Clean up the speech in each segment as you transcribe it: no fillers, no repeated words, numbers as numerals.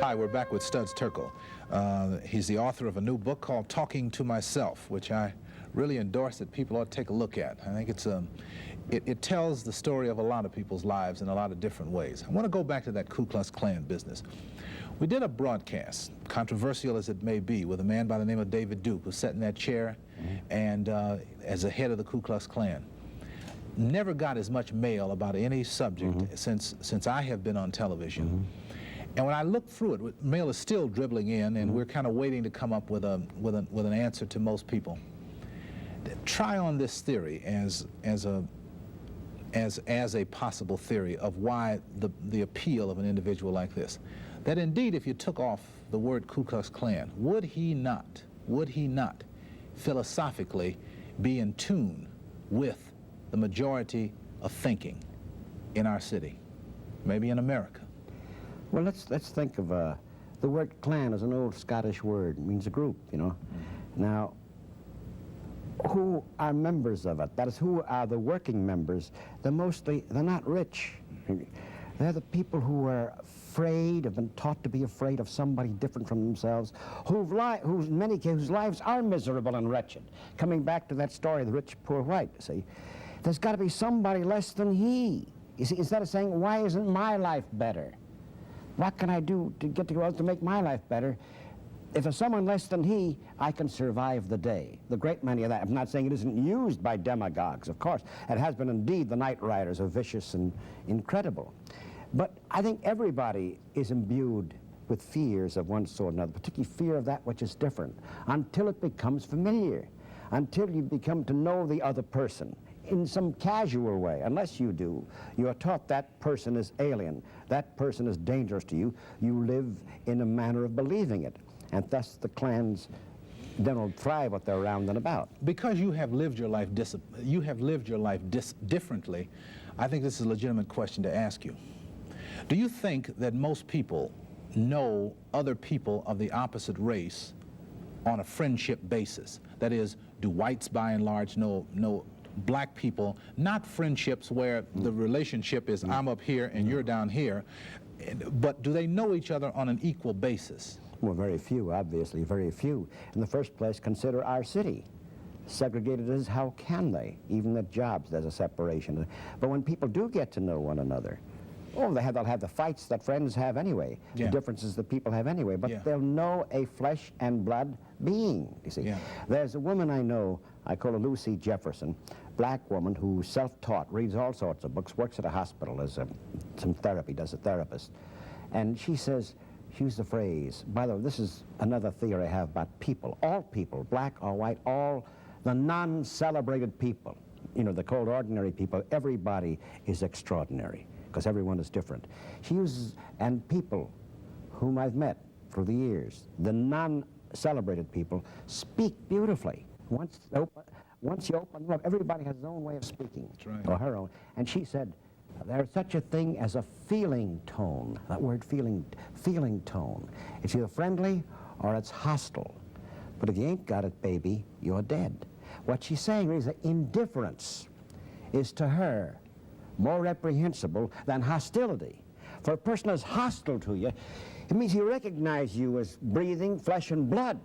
Hi, we're back with Studs Terkel. He's the author of a new book called Talking to Myself, which I really endorse that people ought to take a look at. I think it tells the story of a lot of people's lives in a lot of different ways. I want to go back to that Ku Klux Klan business. We did a broadcast, controversial as it may be, with a man by the name of David Duke, who sat in that chair and as the head of the Ku Klux Klan. Never got as much mail about any subject since I have been on television. And when I look through it, mail is still dribbling in, and we're kind of waiting to come up with an answer to most people. Try on this theory as a possible theory of why the appeal of an individual like this. That indeed, if you took off the word Ku Klux Klan, would he not philosophically be in tune with the majority of thinking in our city, maybe in America? Well, let's think of the word clan is an old Scottish word. It means a group, you know. Now, who are members of it? That is, who are the working members? They're not rich. They're the people who are afraid, have been taught to be afraid of somebody different from themselves, in many cases, whose lives are miserable and wretched. Coming back to that story, the rich, poor, white, see, there's got to be somebody less than he. You see, instead of saying, why isn't my life better? What can I do to get to make my life better? If there's someone less than he, I can survive the day. The great many of that. I'm not saying it isn't used by demagogues, of course. It has been indeed. The night riders are vicious and incredible. But I think everybody is imbued with fears of one sort or another, particularly fear of that which is different, until it becomes familiar, until you become to know the other person in some casual way. Unless you do, you are taught that person is alien, that person is dangerous to you. You live in a manner of believing it, and thus the clans don't thrive what they're around and about. Because you have lived your life differently, I think this is a legitimate question to ask you. Do you think that most people know other people of the opposite race on a friendship basis? That is, do whites by and large know black people, not friendships where the relationship is I'm up here and you're down here, but do they know each other on an equal basis? Well, very few, obviously, very few. In the first place, consider our city. Segregated as how can they? Even at jobs, there's a separation. But when people do get to know one another, they'll have the fights that friends have anyway, the differences that people have anyway, but they'll know a flesh and blood being, you see. There's a woman I know, I call her Lucy Jefferson, black woman who's self-taught, reads all sorts of books, works at a hospital as some therapy, does a therapist. And she says, she used the phrase, by the way, this is another theory I have about people, all people, black or white, all the non-celebrated people, you know, the cold ordinary people, everybody is extraordinary, because everyone is different. She uses, and people whom I've met through the years, the non-celebrated people, speak beautifully. Once you open them up, everybody has his own way of speaking, or her own. And she said, there's such a thing as a feeling tone. That word feeling tone. It's either friendly or it's hostile. But if you ain't got it, baby, you're dead. What she's saying is that indifference is to her more reprehensible than hostility. For a person that's hostile to you, it means he recognizes you as breathing flesh and blood.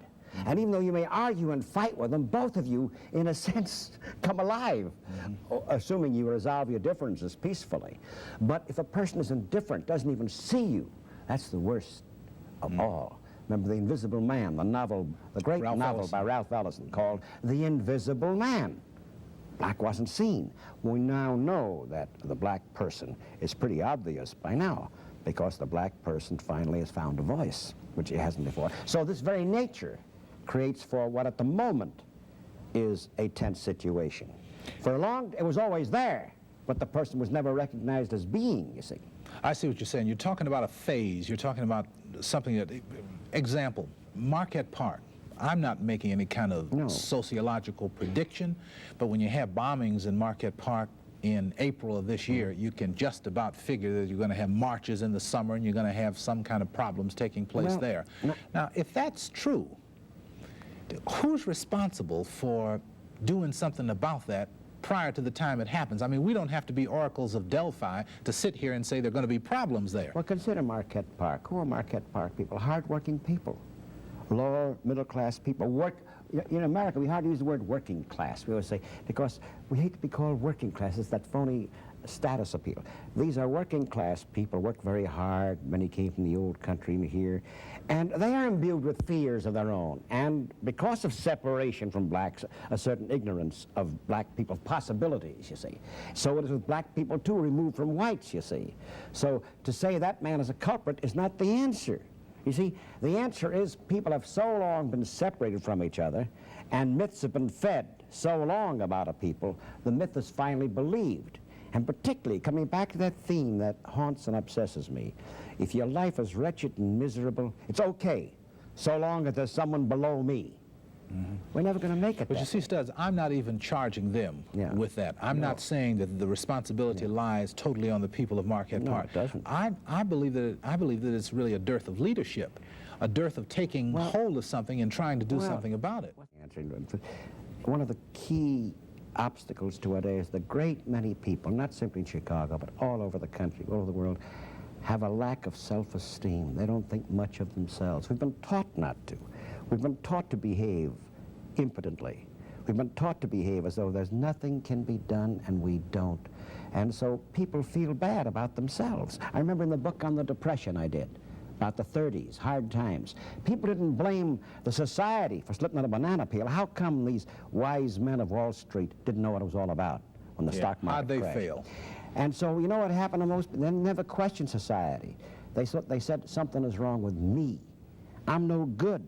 And even though you may argue and fight with them, both of you, in a sense, come alive, assuming you resolve your differences peacefully. But if a person is indifferent, doesn't even see you, that's the worst of all. Remember The Invisible Man, the novel, the great novel by Ralph Ellison called The Invisible Man. Black wasn't seen. We now know that the black person is pretty obvious by now, because the black person finally has found a voice, which he hasn't before. So this very nature creates for what at the moment is a tense situation. For a long, it was always there, but the person was never recognized as being, you see. I see what you're saying. You're talking about a phase. You're talking about something that, example, Marquette Park. I'm not making any kind of sociological prediction, but when you have bombings in Marquette Park in April of this year, you can just about figure that you're going to have marches in the summer and you're going to have some kind of problems taking place there. Now, if that's true, who's responsible for doing something about that prior to the time it happens. I mean, we don't have to be oracles of Delphi to sit here and say there are going to be problems there. Well, consider Marquette Park. Who are Marquette Park people? Hard-working people. Lower, middle-class people. In America, we hardly use the word working class. We always say, because we hate to be called working class. It's that phony status appeal. These are working class people, work very hard. Many came from the old country here. And they are imbued with fears of their own. And because of separation from blacks, a certain ignorance of black people's possibilities, you see. So it is with black people, too, removed from whites, you see. So to say that man is a culprit is not the answer. You see, the answer is people have so long been separated from each other, and myths have been fed so long about a people, the myth is finally believed. And particularly, coming back to that theme that haunts and obsesses me, if your life is wretched and miserable, it's okay, so long as there's someone below me. Mm-hmm. We're never going to make it. But you see, Studs, I'm not even charging them with that. I'm not saying that the responsibility lies totally on the people of Marquette Park. It doesn't. I believe that it's really a dearth of leadership, a dearth of taking hold of something and trying to do something about it. One of the key obstacles to it is the great many people, not simply in Chicago, but all over the country, all over the world, have a lack of self-esteem. They don't think much of themselves. We've been taught not to. We've been taught to behave impotently. We've been taught to behave as though there's nothing can be done, and we don't. And so people feel bad about themselves. I remember in the book on the Depression I did, about the 30s, hard times, people didn't blame the society for slipping on a banana peel. How come these wise men of Wall Street didn't know what it was all about when the stock market crashed? How'd they fail? And so you know what happened to most people? They never questioned society. They said something is wrong with me. I'm no good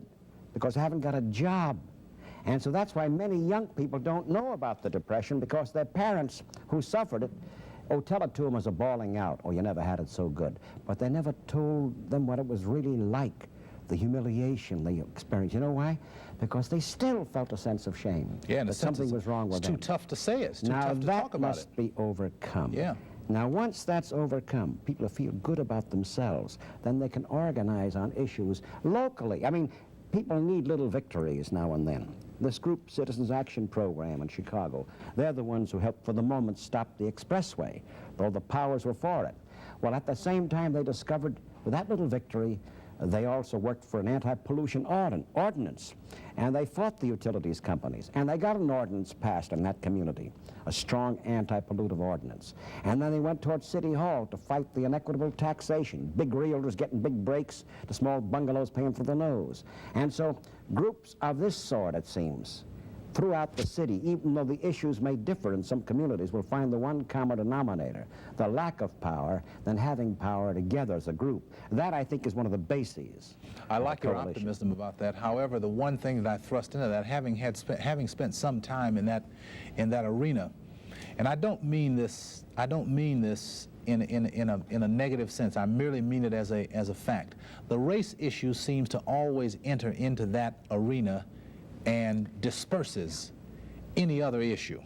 because I haven't got a job. And so that's why many young people don't know about the Depression, because their parents who suffered it, tell it to them as a bawling out, you never had it so good. But they never told them what it was really like, the humiliation they experienced. You know why? Because they still felt a sense of shame. Yeah, that something was wrong with them. It's too tough to say it. It's too tough to talk about it. Now that must be overcome. Yeah. Now once that's overcome, people feel good about themselves, then they can organize on issues locally. I mean, people need little victories now and then. This group, Citizens Action Program in Chicago, they're the ones who helped for the moment stop the expressway, though the powers were for it. Well, at the same time, they discovered with that little victory, they also worked for an anti-pollution ordinance, and they fought the utilities companies, and they got an ordinance passed in that community, a strong anti-pollutive ordinance. And then they went towards City Hall to fight the inequitable taxation, big realtors getting big breaks, the small bungalows paying for the nose. And so groups of this sort, it seems, throughout the city, even though the issues may differ in some communities, will find the one common denominator, the lack of power, than having power together as a group. That, I think, is one of the bases. I like your optimism about that. However, the one thing that I thrust into that, having spent some time in that arena, and I don't mean this in a negative sense. I merely mean it as a fact. The race issue seems to always enter into that arena and disperses any other issue.